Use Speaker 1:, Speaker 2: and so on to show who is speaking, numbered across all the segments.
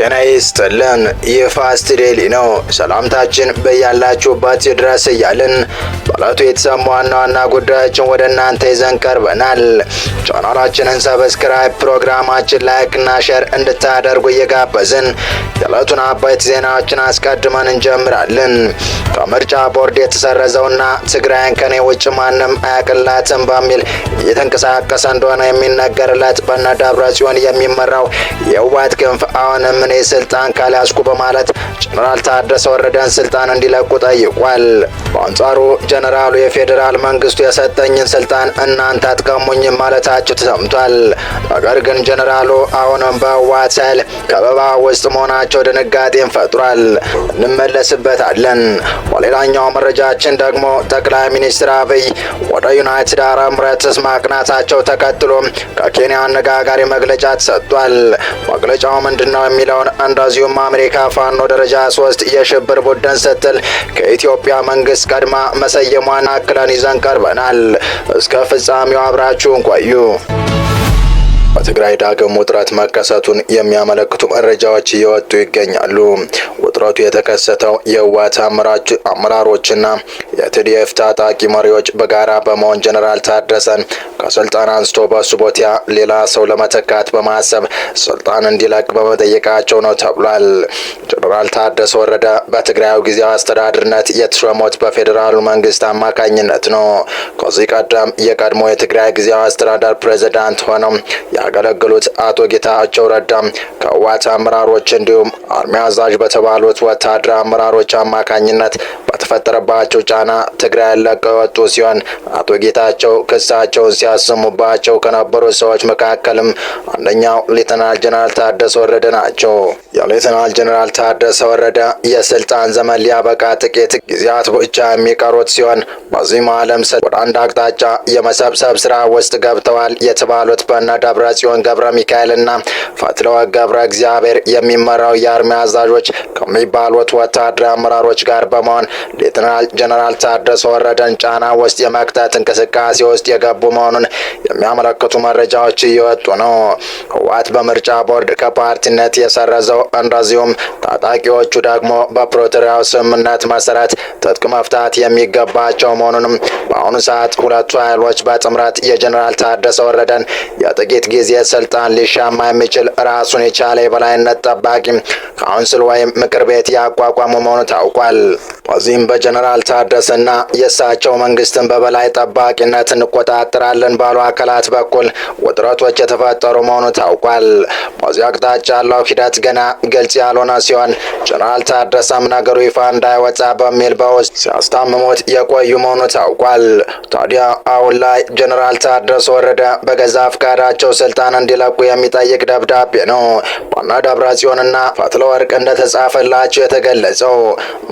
Speaker 1: ጤና ይስጥልን። ይህ ፋስት ዴይሊ ነው። ሰላምታችን በያላችሁበት ይድረስ እያልን በዕለቱ የተሰሙ ዋና ዋና ጉዳዮችን ወደ እናንተ ይዘን ቀርበናል። ቻናላችንን ሰብስክራይብ፣ ፕሮግራማችን ላይክ እና ሼር እንድታደርጉ እየጋበዝን የዕለቱን አበይት ዜናዎችን አስቀድመን እንጀምራለን። ከምርጫ ቦርድ የተሰረዘውና ትግራይን ከኔ ውጭ ማንም አያቅላትም በሚል እየተንቀሳቀሰ እንደሆነ የሚነገርለት በነ ደብረጽዮን የሚመራው የህወሓት ክንፍ አሁንም እኔ ስልጣን ካልያዝኩ በማለት ጀነራል ታደሰ ወረደን ስልጣን እንዲለቁ ጠይቋል። በአንጻሩ ጀነራሉ የፌዴራል መንግስቱ የሰጠኝን ስልጣን እናንተ አትቀሙኝም ማለታቸው ተሰምቷል። ነገር ግን ጀነራሉ አሁንም በህወሓት ኃይል ከበባ ውስጥ መሆናቸው ድንጋጤን ፈጥሯል። እንመለስበታለን። በሌላኛው መረጃችን ደግሞ ጠቅላይ ሚኒስትር አብይ ወደ ዩናይትድ አረብ ኤሚሬትስ ማቅናታቸው ተከትሎ ከኬንያ አነጋጋሪ መግለጫ ተሰጥቷል። መግለጫው ምንድነው የሚለውን እንደዚሁም አሜሪካ ፋኖ ደረጃ 3 የሽብር ቡድን ስትል ከኢትዮጵያ መንግስት ቀድማ መሰየሟን አክለን ይዘን ቀርበናል። እስከ ፍጻሜው አብራችሁን ቆዩ። በትግራይ ዳግም ውጥረት መከሰቱን የሚያመለክቱ መረጃዎች እየወጡ ይገኛሉ። ውጥረቱ የተከሰተው የህወሓት አመራሮችና የቲዲኤፍ ታጣቂ መሪዎች በጋራ በመሆን ጀነራል ታደሰን ከስልጣን አንስቶ በሱ ቦታ ሌላ ሰው ለመተካት በማሰብ ስልጣን እንዲለቅ በመጠየቃቸው ነው ተብሏል። ጀነራል ታደሰ ወረደ በትግራዩ ጊዜያዊ አስተዳደርነት የተሾሙት በፌዴራሉ መንግስት አማካኝነት ነው። ከዚህ ቀደም የቀድሞ የትግራይ ጊዜያዊ አስተዳደር ፕሬዝዳንት ሆነው ያገለገሉት አቶ ጌታቸው ረዳ ከህወሓት አመራሮች እንዲሁም አርሚ አዛዥ በተባሉት ወታደራዊ አመራሮች አማካኝነት በተፈጠረባቸው ጫና ትግራይ ለቀው የወጡ ሲሆን አቶ ጌታቸው ክሳቸውን ሲያሰሙባቸው ከነበሩ ሰዎች መካከልም አንደኛው ሌተናል ጀነራል ታደሰ ወረደ ናቸው። የሌተናል ጀነራል ታደሰ ወረደ የስልጣን ዘመን ሊያበቃ ጥቂት ጊዜያት ብቻ የሚቀሩት ሲሆን በዚህ ዓለም ወደ አንድ አቅጣጫ የመሰብሰብ ስራ ውስጥ ገብተዋል የተባሉት በነ ደብረጽዮን ገብረ ሚካኤልና ፈትለወርቅ ገብረ እግዚአብሔር የሚመራው የአርሚ አዛዦች ከሚባሉት ወታደራዊ አመራሮች ጋር በመሆን ሌተናል ጀነራል ታደሰ ወረደን ጫና ውስጥ የመክተት እንቅስቃሴ ውስጥ የገቡ መሆኑን የሚያመለክቱ መረጃዎች እየወጡ ነው። ህወሓት በምርጫ ቦርድ ከፓርቲነት የሰረዘው እንደዚሁም ታጣቂዎቹ ደግሞ በፕሪቶሪያው ስምምነት መሰረት ትጥቅ መፍታት የሚገባቸው መሆኑንም በአሁኑ ሰዓት ሁለቱ ኃይሎች በጥምረት የጀነራል ታደሰ ወረደን የጥቂት ጊዜ ስልጣን ሊሻማ የሚችል ራሱን የቻለ የበላይነት ጠባቂ ካውንስል ወይም ምክር ቤት ያቋቋሙ መሆኑ ታውቋል። በዚህም በጀነራል ታደሰና የእሳቸው መንግስትን በበላይ ጠባቂነት እንቆጣጠራለን ባሉ አካላት በኩል ውጥረቶች የተፈጠሩ መሆኑ ታውቋል። በዚህ አቅጣጫ ያለው ሂደት ገና ግልጽ ያልሆነ ሲሆን ጀነራል ታደሰም ነገሩ ይፋ እንዳይወጣ በሚል በውስጥ ሲያስታምሙት የቆዩ መሆኑ ታውቋል። ታዲያ አሁን ላይ ጀነራል ታደሰ ወረደ በገዛ ፈቃዳቸው ስልጣን እንዲለቁ የሚጠይቅ ደብዳቤ ነው በነ ደብረጽዮንና ፈትለወርቅ እንደተጻፈላቸው የተገለጸው።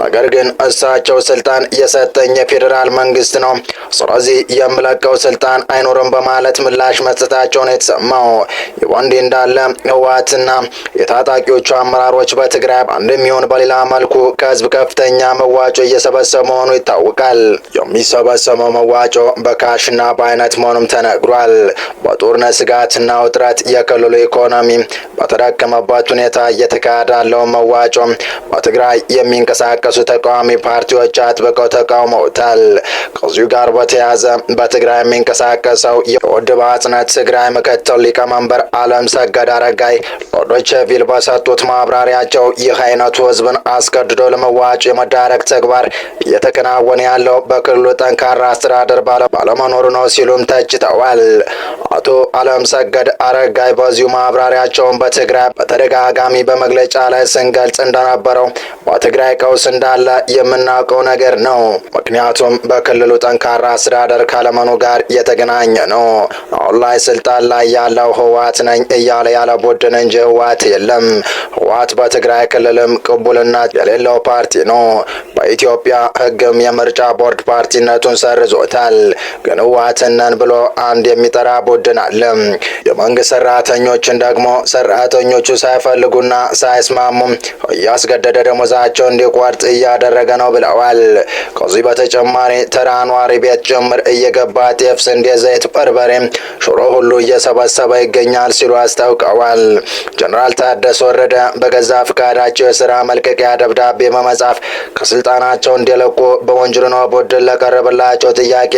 Speaker 1: ነገር ግን እሳቸው ስልጣን የሰጠኝ የፌዴራል መንግስት ነው፣ ስለዚህ የምለቀው ስልጣን አይኖርም በማለት ምላሽ መስጠታቸውን የተሰማው። ይህ እንዳለ ህወሓትና የታጣቂዎቹ አመራሮች በትግራይ አንድም ይሁን በሌላ መልኩ ከህዝብ ከፍተኛ መዋጮ እየሰበሰቡ መሆኑ ይታወቃል። የሚሰበሰበው መዋጮ በካሽና በአይነት መሆኑም ተነግሯል። በጦርነት ስጋትና ውጥረት የክልሉ ኢኮኖሚ በተዳከመበት ሁኔታ እየተካሄደ ያለው መዋጮ በትግራይ የሚንቀሳቀሱ ተቃዋሚ ፓርቲዎች አጥብቀው ተቃውመውታል። ከዚሁ ጋር በተያያዘ በትግራይ የሚንቀሳቀሰው የውድብ አጽነት ትግራይ ምክትል ሊቀመንበር አለም ሰገድ አረጋይ ለዶይቼ ቬለ በሰጡት ማብራሪያቸው ይህ አይነቱ ህዝብን አስገድዶ ለመዋጮ የመዳረግ ተግባር እየተከናወነ ያለው በክልሉ ጠንካራ አስተዳደር ባለመኖሩ ነው ሲሉም ተችተዋል። አቶ አለም ሰገድ አረጋይ በዚሁ ማብራሪያቸውን በትግራይ በተደጋጋሚ በመግለጫ ላይ ስንገልጽ እንደነበረው በትግራይ ቀውስ እንዳለ የምናውቀው ነገር ነው። ምክንያቱም በክልሉ ጠንካራ አስተዳደር ካለመኖሩ ጋር የተገናኘ ነው። አሁን ላይ ስልጣን ላይ ያለው ህወሓት ነኝ እያለ ያለ ቡድን እንጂ ህወሓት የለም። ህወሓት በትግራይ ክልልም ቅቡልነት የሌለው ፓርቲ ነው። በኢትዮጵያ ህግም የምርጫ ቦርድ ፓርቲነቱን ሰርዞታል። ግን ህወሓትን ነን ብሎ አንድ የሚጠራ ቡድን አለ። የመንግስት ሰራተኞችን ደግሞ ሰራተኞቹ ሳይፈልጉና ሳይስማሙ እያስገደደ ደሞዛቸው እንዲቆርጥ እያደረገ ነው ብለዋል። ከዚህ በተጨማሪ ተራ ኗሪ ቤት ጭምር እየገባ ጤፍ፣ ስንዴ፣ ዘይት፣ በርበሬ፣ ሽሮ ሁሉ እየሰበሰበ ይገኛል ሲሉ አስታውቀዋል። ጀነራል ታደሰ ወረደ በገዛ ፍቃዳቸው የስራ መልቀቂያ ደብዳቤ በመጻፍ ከስልጣናቸው እንዲለቁ በወንጀልና ቡድን ለቀረበላቸው ጥያቄ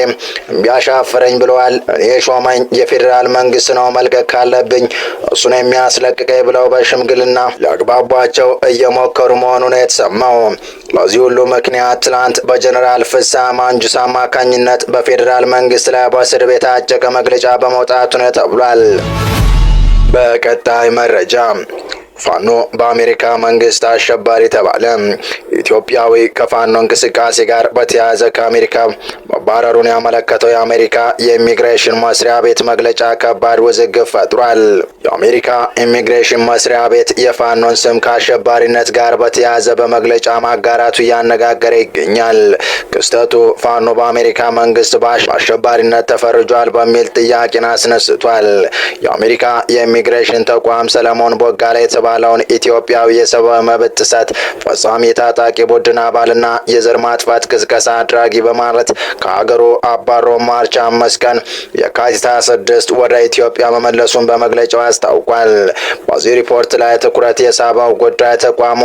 Speaker 1: ቢያሻፍረኝ ብለዋል። እኔ ሾመኝ የፌዴራል መንግስት ነው፣ መልቀቅ ካለብኝ እሱን የሚያስለቅቀኝ ብለው በሽምግልና ሊያግባቧቸው እየሞከሩ መሆኑ ነው የተሰማው። ለዚህ ሁሉ ምክንያት ትላንት በጀነራል ፍስሐ ማንጁስ አማካኝነት በፌዴራል መንግስት ላይ በእስር ቤት የታጨቀ መግለጫ በመውጣቱ ነው ተብሏል። በቀጣይ መረጃ ፋኖ በአሜሪካ መንግስት አሸባሪ ተባለ። ኢትዮጵያዊ ከፋኖ እንቅስቃሴ ጋር በተያያዘ ከአሜሪካ መባረሩን ያመለከተው የአሜሪካ የኢሚግሬሽን መስሪያ ቤት መግለጫ ከባድ ውዝግብ ፈጥሯል። የአሜሪካ ኢሚግሬሽን መስሪያ ቤት የፋኖን ስም ከአሸባሪነት ጋር በተያያዘ በመግለጫ ማጋራቱ እያነጋገረ ይገኛል። ክስተቱ ፋኖ በአሜሪካ መንግስት በአሸባሪነት ተፈርጇል በሚል ጥያቄን አስነስቷል። የአሜሪካ የኢሚግሬሽን ተቋም ሰለሞን ቦጋላ የተባለውን ኢትዮጵያዊ የሰብአዊ መብት ጥሰት ፈጻሚ የታጣቂ ቡድን አባልና የዘር ማጥፋት ቅስቀሳ አድራጊ በማለት ከሀገሩ አባሮ ማርች 5 ቀን የካቲት 26 ወደ ኢትዮጵያ መመለሱን በመግለጫው አስታውቋል። በዚህ ሪፖርት ላይ ትኩረት የሳበው ጉዳይ ተቋሙ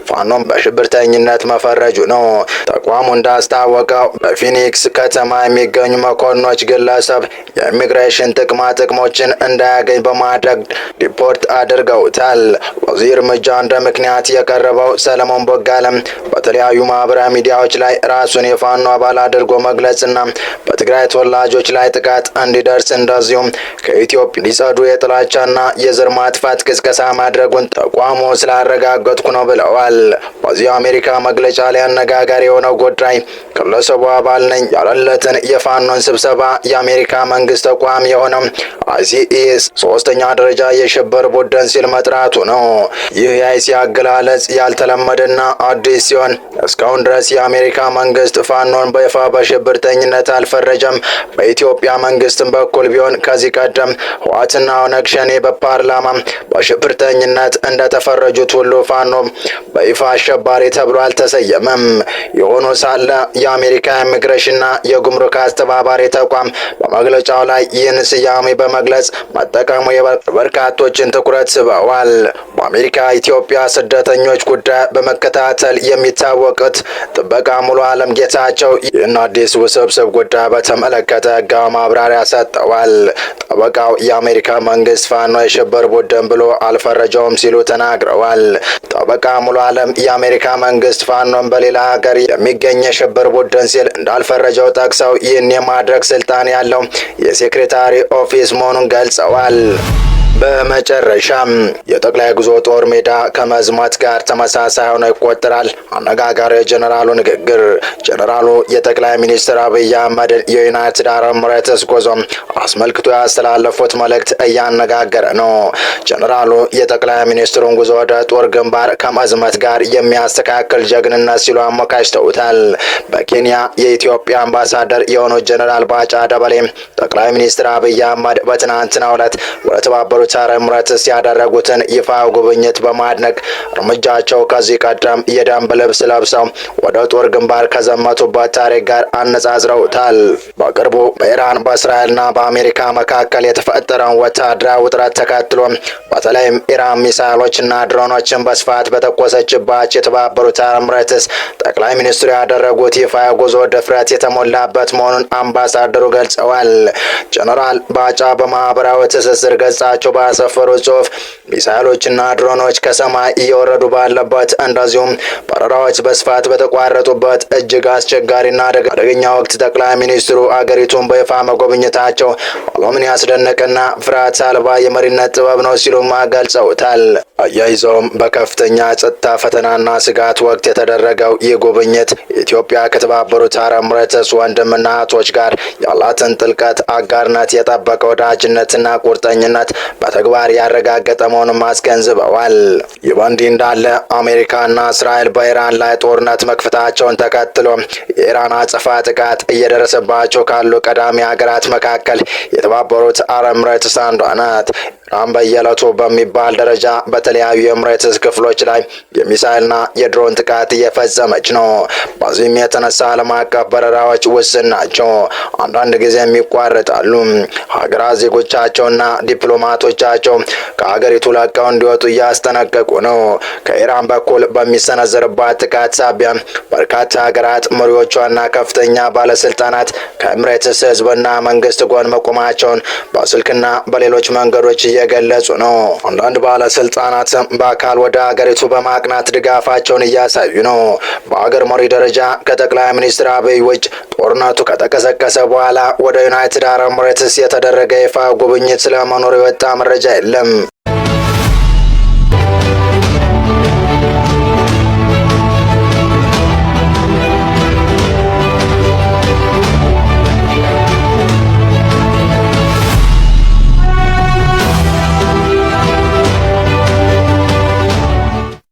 Speaker 1: ፋኖም በሽብርተኝነት መፈረጁ ነው። ተቋሙ እንዳስታወቀው በፊኒክስ ከተማ የሚገኙ መኮንኖች ግለሰብ የኢሚግሬሽን ጥቅማ ጥቅሞችን እንዳያገኝ በማድረግ ሪፖርት አድርገውታል። በዚህ እርምጃ እንደ ምክንያት የቀረበው ሰለሞን ቦጋለም በተለያዩ ማህበራዊ ሚዲያዎች ላይ ራሱን የፋኖ አባል አድርጎ መግለጽና በትግራይ ተወላጆች ላይ ጥቃት እንዲደርስ እንደዚሁም ከኢትዮጵያ ሊጸዱ የጥላቻና የዘር ማጥፋት ቅስቀሳ ማድረጉን ተቋሙ ስላረጋገጥኩ ነው ብለዋል። በዚህ አሜሪካ መግለጫ ላይ አነጋጋሪ የሆነው ጉዳይ ግለሰቡ አባል ነኝ ያለለትን የፋኖን ስብሰባ የአሜሪካ መንግስት ተቋም የሆነው ICS ሶስተኛ ደረጃ የሽብር ቡድን ሲል መጥራቱ ነው። ይህ የአይሲ አገላለጽ ያልተለመደና አዲስ ሲሆን እስካሁን ድረስ የአሜሪካ መንግስት ፋኖን በይፋ በሽብርተኝነት አልፈረጀም። በኢትዮጵያ መንግስትም በኩል ቢሆን ከዚህ ቀደም ህወሓትና ኦነግ ሸኔ በፓርላማ በሽብርተኝነት እንደተፈረጁት ሁሉ ፋኖ በይፋ አሸባሪ ተብሎ አልተሰየመም። የሆኑ ሳለ የአሜሪካ ኢሚግሬሽንና የጉምሩክ አስተባባሪ ተቋም በመግለጫው ላይ ይህን ስያሜ በመግለጽ መጠቀሙ የበርካቶችን ትኩረት ስበዋል። በአሜሪካ ኢትዮጵያ ስደተኞች ጉዳይ በመከታተል የሚታወቁት ጥበቃ ሙሉ አለም ጌታቸው ይህን አዲስ ውስብስብ ጉዳይ በተመለከተ ህጋዊ ማብራሪያ ሰጥተዋል። ጠበቃው የአሜሪካ መንግስት ፋኖ የሽብር ቡድን ብሎ አልፈረጀውም ሲሉ ተናግረዋል። ጠበቃ ሙሉ አለም የአሜሪካ መንግስት ፋኖን በሌላ ሀገር የሚገኝ የሽብር ቡድን ሲል እንዳልፈረጀው ጠቅሰው ይህን የማድረግ ስልጣን ያለው የሴክሬታሪ ኦፊስ መሆኑን ገልጸዋል። በመጨረሻም የጠቅላይ ግዞ ጦር ሜዳ ከመዝማት ጋር ተመሳሳይ ሆኖ ይቆጠራል። አነጋጋሪ የጀነራሉ ንግግር። ጀነራሉ የጠቅላይ ሚኒስትር አብይ አህመድን የዩናይትድ አረብ ኤሚሬትስ ጉዞ አስመልክቶ ያስተላለፉት መልእክት እያነጋገረ ነው። ጀነራሉ የጠቅላይ ሚኒስትሩን ጉዞ ወደ ጦር ግንባር ከመዝመት ጋር የሚያስተካክል ጀግንነት ሲሉ አሞካሽተውታል። በኬንያ የኢትዮጵያ አምባሳደር የሆኑት ጀነራል ባጫ ደበሌ ጠቅላይ ሚኒስትር አብይ አህመድ በትናንትናው ዕለት ወደ ተባበሩት አረብ ኤሚሬትስ ያደረጉትን ይፋ ጉብኝት በማድነቅ እርምጃቸው ከዚህ ቀደም የደንብ ልብስ ለብሰው ወደ ጦር ግንባር ከዘመቱበት ታሪክ ጋር አነጻጽረውታል። በቅርቡ በኢራን በእስራኤልና በአሜሪካ መካከል የተፈጠረውን ወታደራዊ ውጥረት ተከትሎ በተለይም ኢራን ሚሳይሎችና ድሮኖችን በስፋት በተኮሰችባቸው የተባበሩት አረብ ኤሚሬትስ ጠቅላይ ሚኒስትሩ ያደረጉት ይፋ ጉዞ ድፍረት የተሞላበት መሆኑን አምባሳደሩ ገልጸዋል። ጀነራል ባጫ በማህበራዊ ትስስር ገጻቸው ባሰፈሩት ጽሑፍ ሚሳይሎችና ድሮኖች ከሰማይ እየወረዱ ባለበት እንደዚሁም በረራዎች በስፋት በተቋረጡበት እጅግ አስቸጋሪና አደገኛ ወቅት ጠቅላይ ሚኒስትሩ አገሪቱን በይፋ መጎብኘታቸው ዓለምን ያስደነቀና ፍርሃት አልባ የመሪነት ጥበብ ነው ሲሉ ገልጸውታል። አያይዘውም በከፍተኛ ጸጥታ ፈተናና ስጋት ወቅት የተደረገው ይህ ጉብኝት ኢትዮጵያ ከተባበሩት አረብ ኤሚሬትስ ወንድምና እህቶች ጋር ያላትን ጥልቀት፣ አጋርነት፣ የጠበቀ ወዳጅነትና ቁርጠኝነት በተግባር ያረጋገጠ መሆኑን አስገንዝበዋል። ይህ በእንዲህ እንዳለ አሜሪካና እስራኤል በኢራን ላይ ጦርነት መክፈታቸውን ተከትሎ የኢራን አጸፋ ጥቃት እየደረሰባቸው ካሉ ቀዳሚ ሀገራት መካከል የተባበሩት አረብ ኤሚሬትስ አንዷ ናት። ኢራን በየዕለቱ በሚባል ደረጃ በተለያዩ የኤምሬትስ ክፍሎች ላይ የሚሳይልና የድሮን ጥቃት እየፈጸመች ነው። በዚህም የተነሳ ዓለም አቀፍ በረራዎች ውስን ናቸው፣ አንዳንድ ጊዜም ይቋረጣሉ። ሀገራት ዜጎቻቸውና ዲፕሎማቶቻቸው ከሀገሪቱ ለቀው እንዲወጡ እያስጠነቀቁ ነው። ከኢራን በኩል በሚሰነዘርባት ጥቃት ሳቢያ በርካታ ሀገራት መሪዎቿና ከፍተኛ ባለስልጣናት ከኤምሬትስ ህዝብና መንግስት ጎን መቆማቸውን በስልክና በሌሎች መንገዶች እየገለጹ ነው። አንዳንድ ባለስልጣናት በአካል ወደ ሀገሪቱ በማቅናት ድጋፋቸውን እያሳዩ ነው። በሀገር መሪ ደረጃ ከጠቅላይ ሚኒስትር አብይ ውጭ ጦርነቱ ከተቀሰቀሰ በኋላ ወደ ዩናይትድ አረብ ኤምሬትስ የተደረገ ይፋ ጉብኝት ስለመኖሩ የወጣ መረጃ የለም።